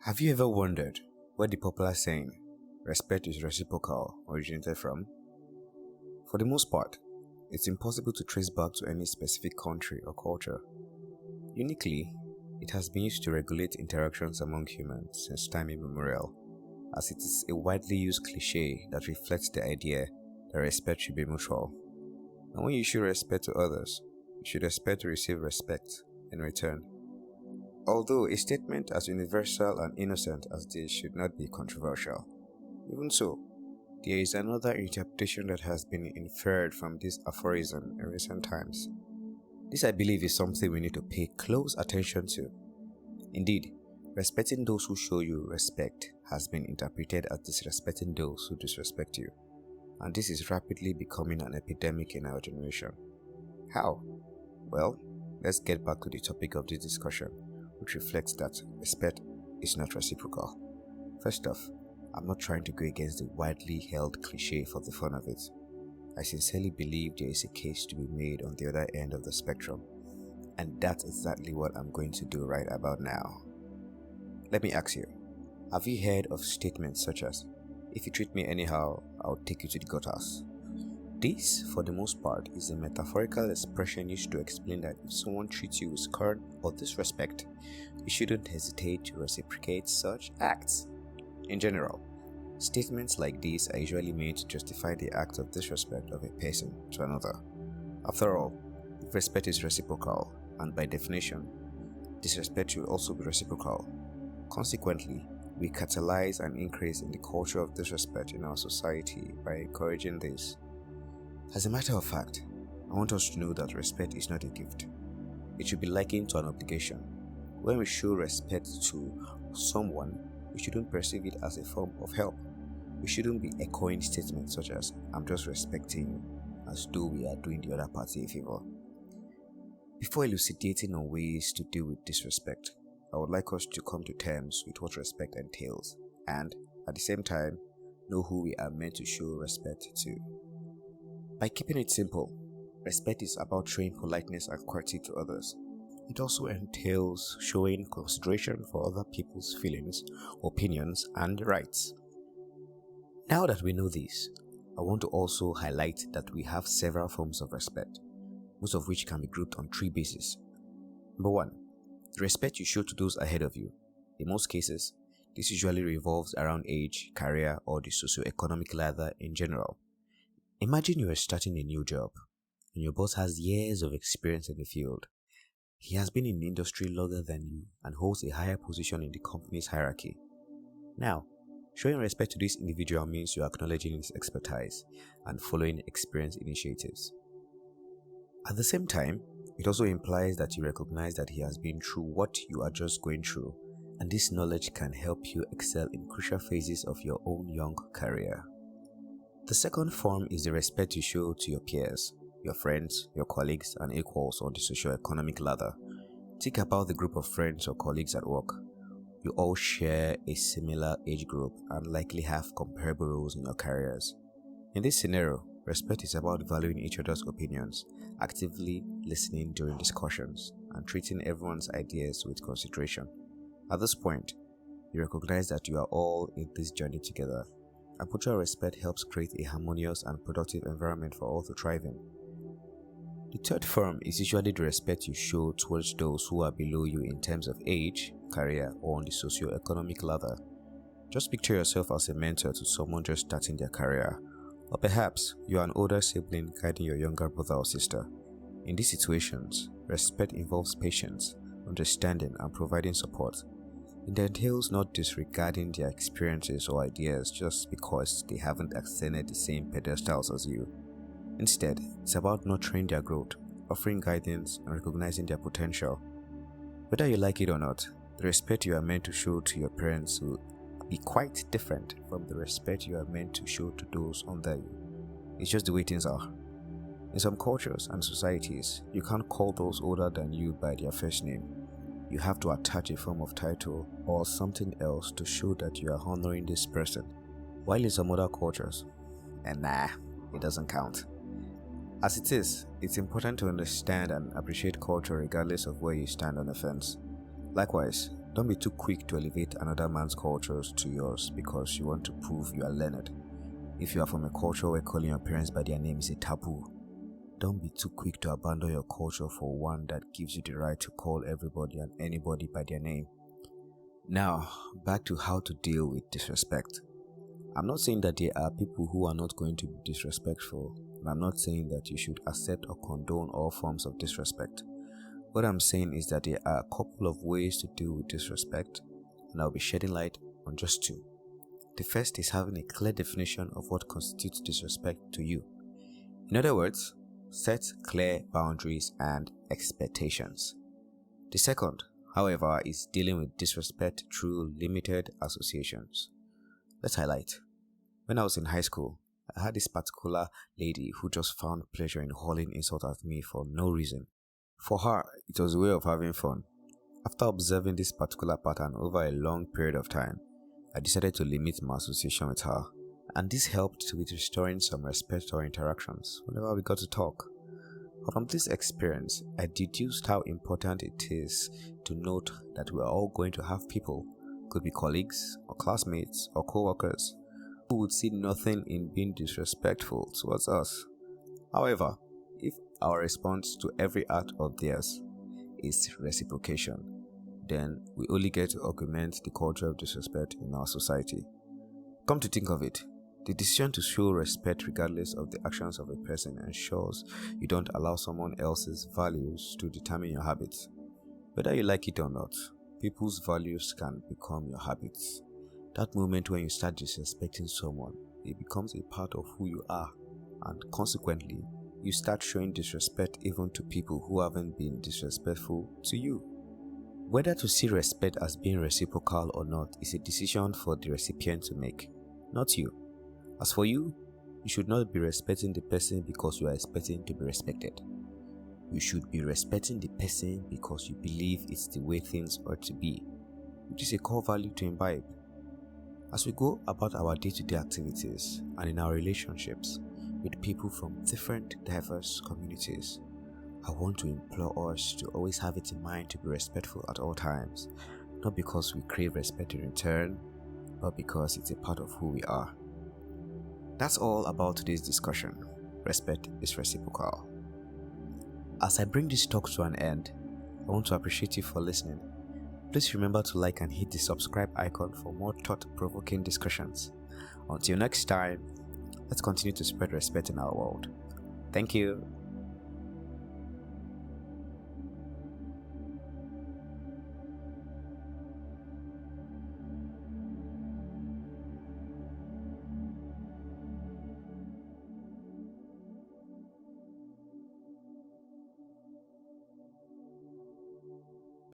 Have you ever wondered where the popular saying, respect is reciprocal, originated from? For the most part, it's impossible to trace back to any specific country or culture. Uniquely, it has been used to regulate interactions among humans since time immemorial, as it is a widely used cliche that reflects the idea that respect should be mutual. And when you show respect to others, you should expect to receive respect in return. Although a statement as universal and innocent as this should not be controversial, even so, there is another interpretation that has been inferred from this aphorism in recent times. This, I believe, is something we need to pay close attention to. Indeed, respecting those who show you respect has been interpreted as disrespecting those who disrespect you, and this is rapidly becoming an epidemic in our generation. How? Well, let's get back to the topic of this discussion, which reflects that respect is not reciprocal. First off, I'm not trying to go against the widely held cliche for the fun of it. I sincerely believe there is a case to be made on the other end of the spectrum, and that's exactly what I'm going to do right about now. Let me ask you, have you heard of statements such as, "If you treat me anyhow, I'll take you to the gutters"? This, for the most part, is a metaphorical expression used to explain that if someone treats you with scorn or disrespect, you shouldn't hesitate to reciprocate such acts. In general, statements like these are usually made to justify the act of disrespect of a person to another. After all, if respect is reciprocal, and by definition, disrespect should also be reciprocal. Consequently, we catalyze an increase in the culture of disrespect in our society by encouraging this. As a matter of fact, I want us to know that respect is not a gift. It should be likened to an obligation. When we show respect to someone, we shouldn't perceive it as a form of help. We shouldn't be echoing statements such as, "I'm just respecting you," as though we are doing the other party a favor. Before elucidating on ways to deal with disrespect, I would like us to come to terms with what respect entails, and, at the same time, know who we are meant to show respect to. By keeping it simple, respect is about showing politeness and courtesy to others. It also entails showing consideration for other people's feelings, opinions, and rights. Now that we know this, I want to also highlight that we have several forms of respect, most of which can be grouped on three bases. Number one, the respect you show to those ahead of you. In most cases, this usually revolves around age, career, or the socio-economic ladder in general. Imagine you are starting a new job, and your boss has years of experience in the field. He has been in the industry longer than you and holds a higher position in the company's hierarchy. Now, showing respect to this individual means you are acknowledging his expertise and following experience initiatives. At the same time, it also implies that you recognize that he has been through what you are just going through, and this knowledge can help you excel in crucial phases of your own young career. The second form is the respect you show to your peers, your friends, your colleagues, and equals on the socio-economic ladder. Think about the group of friends or colleagues at work. You all share a similar age group and likely have comparable roles in your careers. In this scenario, respect is about valuing each other's opinions, actively listening during discussions, and treating everyone's ideas with consideration. At this point, you recognize that you are all in this journey together, and mutual respect helps create a harmonious and productive environment for all to thrive in. The third form is usually the respect you show towards those who are below you in terms of age, career, or on the socio-economic ladder. Just picture yourself as a mentor to someone just starting their career, or perhaps you are an older sibling guiding your younger brother or sister. In these situations, respect involves patience, understanding, and providing support. It entails not disregarding their experiences or ideas just because they haven't ascended the same pedestals as you. Instead, it's about nurturing their growth, offering guidance, and recognizing their potential. Whether you like it or not, the respect you are meant to show to your parents will be quite different from the respect you are meant to show to those under you. It's just the way things are. In some cultures and societies, you can't call those older than you by their first name. You have to attach a form of title or something else to show that you are honoring this person. While in some other cultures, it doesn't count. As it is, it's important to understand and appreciate culture regardless of where you stand on the fence. Likewise, Don't be too quick to elevate another man's cultures to yours because you want to prove you are learned. If you are from a culture where calling your parents by their name is a taboo, don't be too quick to abandon your culture for one that gives you the right to call everybody and anybody by their name. Now, back to how to deal with disrespect. I'm not saying that there are people who are not going to be disrespectful, and I'm not saying that you should accept or condone all forms of disrespect. What I'm saying is that there are a couple of ways to deal with disrespect, and I'll be shedding light on just two. The first is having a clear definition of what constitutes disrespect to you. In other words, set clear boundaries and expectations. The second, however, is dealing with disrespect through limited associations. Let's highlight. When I was in high school, I had this particular lady who just found pleasure in hurling insult at me for no reason. For her, it was a way of having fun. After observing this particular pattern over a long period of time, I decided to limit my association with her, and this helped with restoring some respect to our interactions whenever we got to talk. From this experience, I deduced how important it is to note that we are all going to have people, could be colleagues or classmates or co-workers, who would see nothing in being disrespectful towards us. However, if our response to every act of theirs is reciprocation, then we only get to augment the culture of disrespect in our society. Come to think of it, the decision to show respect regardless of the actions of a person ensures you don't allow someone else's values to determine your habits. Whether you like it or not, people's values can become your habits. That moment when you start disrespecting someone, it becomes a part of who you are, and consequently, you start showing disrespect even to people who haven't been disrespectful to you. Whether to see respect as being reciprocal or not is a decision for the recipient to make, not you. As for you, you should not be respecting the person because you are expecting to be respected. You should be respecting the person because you believe it's the way things ought to be, which is a core value to imbibe. As we go about our day-to-day activities and in our relationships with people from different diverse communities, I want to implore us to always have it in mind to be respectful at all times, not because we crave respect in return, but because it's a part of who we are. That's all about today's discussion. Respect is reciprocal. As I bring this talk to an end, I want to appreciate you for listening. Please remember to like and hit the subscribe icon for more thought-provoking discussions. Until next time, let's continue to spread respect in our world. Thank you.